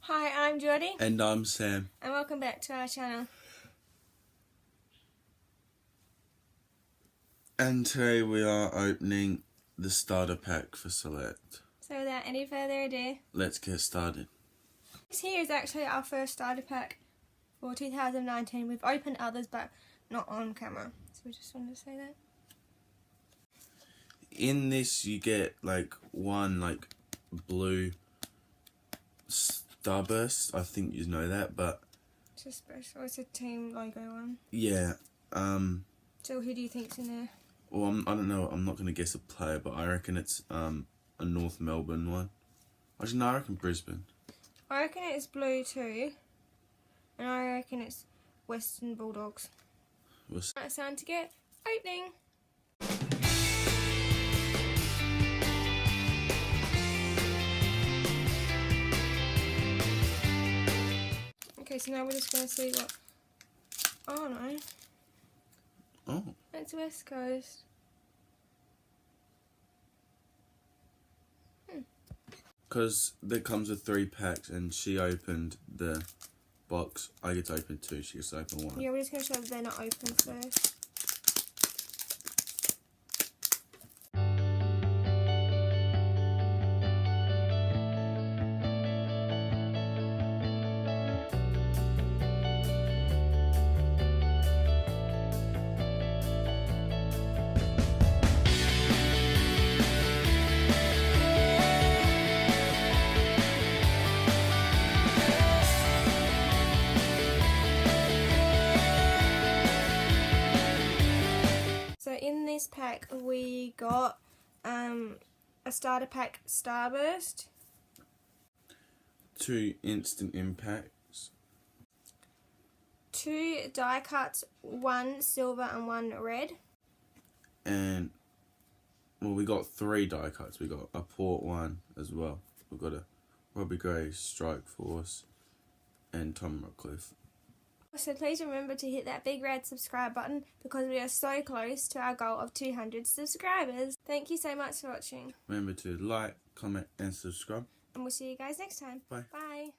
Hi, I'm Jordy. And I'm Sam. And welcome back to our channel. And today we are opening the starter pack for Select. So without any further ado, let's get started. This here is actually our first starter pack for 2019. We've opened others but not on camera. So we just wanted to say that. In this you get one blue starburst. I think you know that, but It's a special, it's a team logo one. yeah. So who do you think's in there? Well, I don't know. I'm not going to guess a player, but I reckon it's a North Melbourne one. Actually, no, I reckon Brisbane. I reckon it's blue too. And I reckon it's Western Bulldogs. It's time to get opening. Okay, so now we're just going to see what... Oh no. Oh. It's West Coast. Because there comes with 3 packs, and she opened the box. I get to open 2, she gets to open 1. Yeah, we're just going to show that they're not open first. So in this pack we got a starter pack Starburst, 2 instant impacts, 2 die cuts, 1 silver and 1 red, and well, we got 3 die cuts. We got a Port one as well. We've got a Robbie Gray, Strike Force, and Tom Ratcliffe. So please remember to hit that big red subscribe button because we are so close to our goal of 200 subscribers. Thank you so much for watching. Remember to like, comment and subscribe. And we'll see you guys next time. Bye. Bye.